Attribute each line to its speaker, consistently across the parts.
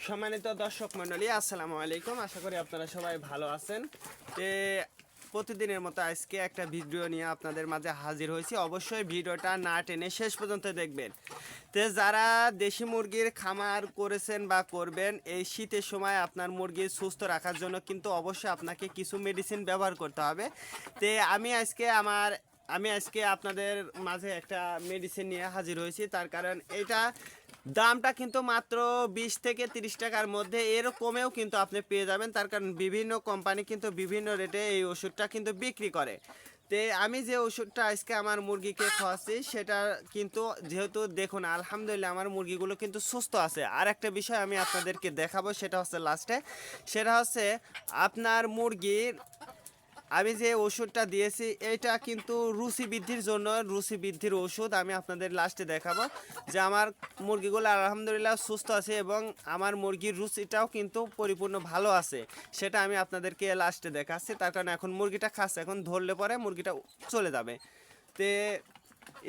Speaker 1: সম্মানিত দর্শক মণ্ডলী, আসসালামু আলাইকুম। আশা করি আপনারা সবাই ভালো আছেন। তে প্রতিদিনের মতো আজকে একটা ভিডিও নিয়ে আপনাদের মাঝে হাজির হয়েছি। অবশ্যই ভিডিওটা না টেনে শেষ পর্যন্ত দেখবেন। তে যারা দেশি মুরগির খামার করেছেন বা করবেন, এই শীতের সময় আপনার মুরগি সুস্থ রাখার জন্য কিন্তু অবশ্যই আপনাকে কিছু মেডিসিন ব্যবহার করতে হবে। তে আমি আজকে আপনাদের মাঝে একটা মেডিসিন নিয়ে হাজির হয়েছি। তার কারণ এটা দামটা কিন্তু মাত্র 20 থেকে 30 টাকার মধ্যে, এর কমেও কিন্তু আপনি পেয়ে যাবেন। তার কারণ বিভিন্ন কোম্পানি কিন্তু বিভিন্ন রেটে এই ওষুধটা কিন্তু বিক্রি করে। তে আমি যে ওষুধটা আজকে আমার মুরগিকে খাওয়াচ্ছি সেটা কিন্তু, যেহেতু দেখুন আলহামদুলিল্লাহ আমার মুরগিগুলো কিন্তু সুস্থ আছে। আর একটা বিষয় আমি আপনাদেরকে দেখাবো, সেটা হচ্ছে লাস্টে, সেটা হচ্ছে আপনার মুরগির আমি যে ওষুধটা দিয়েছি এটা কিন্তু রুচি বৃদ্ধির জন্য, রুচি বৃদ্ধির ওষুধ। আমি আপনাদের লাস্টে দেখাবো যে আমার মুরগিগুলো আলহামদুলিল্লাহ সুস্থ আছে এবং আমার মুরগির রুচিটাও কিন্তু পরিপূর্ণ ভালো আছে। সেটা আমি আপনাদেরকে লাস্টে দেখাচ্ছি। তার কারণে এখন মুরগিটা খাচ্ছে, এখন ধরলে পরে মুরগিটা চলে যাবে। তে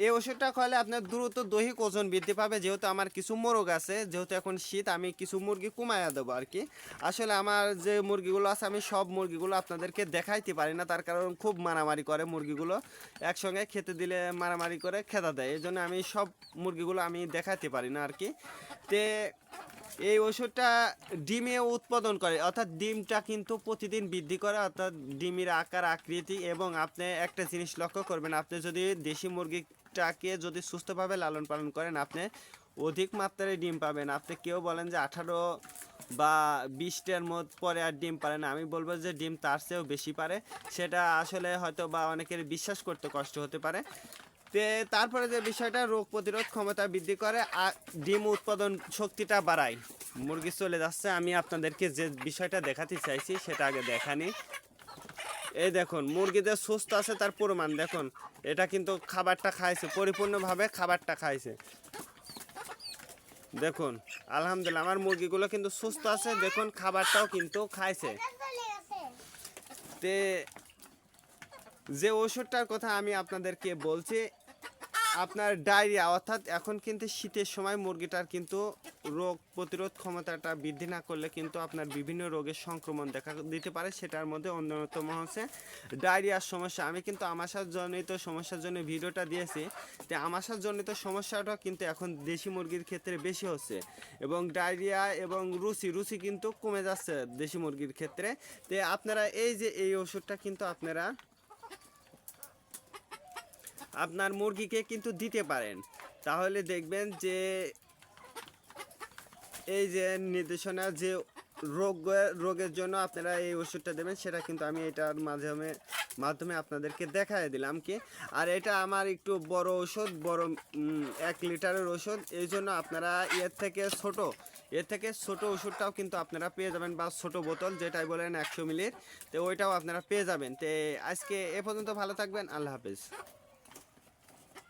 Speaker 1: এই ওষুধটা খাওয়ালে আপনার দ্রুত দৈহিক ওজন বৃদ্ধি পাবে। যেহেতু আমার কিছু মোরগ আছে, যেহেতু এখন শীত, আমি কিছু মুরগি কমাইয়া দেবো আর কি। আসলে আমার যে মুরগিগুলো আছে আমি সব মুরগিগুলো আপনাদেরকে দেখাইতে পারি না, তার কারণ খুব মারামারি করে মুরগিগুলো। একসঙ্গে খেতে দিলে মারামারি করে খেতে দেয়, এই জন্য আমি সব মুরগিগুলো আমি দেখাইতে পারি না আর কি। তে এই ওষুধটা ডিমে উৎপাদন করে, অর্থাৎ ডিমটা কিন্তু প্রতিদিন বৃদ্ধি করে, অর্থাৎ ডিমের আকার আকৃতি। এবং আপনি একটা জিনিস লক্ষ্য করবেন, আপনি যদি দেশি মুরগিটাকে যদি সুস্থভাবে লালন পালন করেন, আপনি অধিক মাত্রায় ডিম পাবেন। আপনি কেউ বলেন যে 18 বা 20টার মধ্যে পরে আর ডিম পারে না, আমি বলবো যে ডিম তার চেয়েও বেশি পারে। সেটা আসলে হয়তো বা অনেকের বিশ্বাস করতে কষ্ট হতে পারে। তে তারপরে যে বিষয়টা, রোগ প্রতিরোধ ক্ষমতা বৃদ্ধি করে আর ডিম উৎপাদন শক্তিটা বাড়ায়। মুরগি চলে যাচ্ছে, আমি আপনাদেরকে যে বিষয়টা দেখাতে চাইছি সেটা আগে দেখানি। এই দেখুন মুরগিদের সুস্থ আছে তার প্রমাণ দেখুন। এটা কিন্তু খাবারটা খাইছে, পরিপূর্ণভাবে খাবারটা খাইছে। দেখুন আলহামদুলিল্লাহ আমার মুরগিগুলো কিন্তু সুস্থ আছে, দেখুন খাবারটাও কিন্তু খাইছে। তে যে ওষুধটার কথা আমি আপনাদেরকে বলছি, আপনার ডায়রিয়া, অর্থাৎ এখন কিন্তু শীতের সময় মুরগিটার কিন্তু রোগ প্রতিরোধ ক্ষমতাটা বৃদ্ধি না করলে কিন্তু আপনার বিভিন্ন রোগের সংক্রমণ দেখা দিতে পারে। সেটার মধ্যে অন্যতম হচ্ছে ডায়রিয়ার সমস্যা। আমি কিন্তু আমাশাজনিত সমস্যার জন্য ভিডিওটা দিয়েছি। তো আমাশাজনিত সমস্যাটা কিন্তু এখন দেশি মুরগির ক্ষেত্রে বেশি হচ্ছে, এবং ডায়রিয়া এবং রুচি কিন্তু কমে যাচ্ছে দেশি মুরগির ক্ষেত্রে। তো আপনারা এই ওষুধটা কিন্তু আপনারা আপনার মুরগিকে কিন্তু দিতে পারেন। তাহলে দেখবেন যে এই যে নির্দেশনা, যে রোগের জন্য আপনারা এই ওষুধটা দেবেন, সেটা কিন্তু আমি এটার মাধ্যমে আপনাদেরকে দেখাই দিলাম কি। আর এটা আমার একটু বড় ওষুধ, বড় 1 লিটারের ওষুধ। এই জন্য আপনারা এর থেকে ছোট ওষুধটাও কিন্তু আপনারা পেয়ে যাবেন, বা ছোট বোতল যেটাই বলেন 100 মিলির, তো ওইটাও আপনারা পেয়ে যাবেন। তো আজকে এ পর্যন্ত, ভালো থাকবেন, আল্লাহ হাফেজ।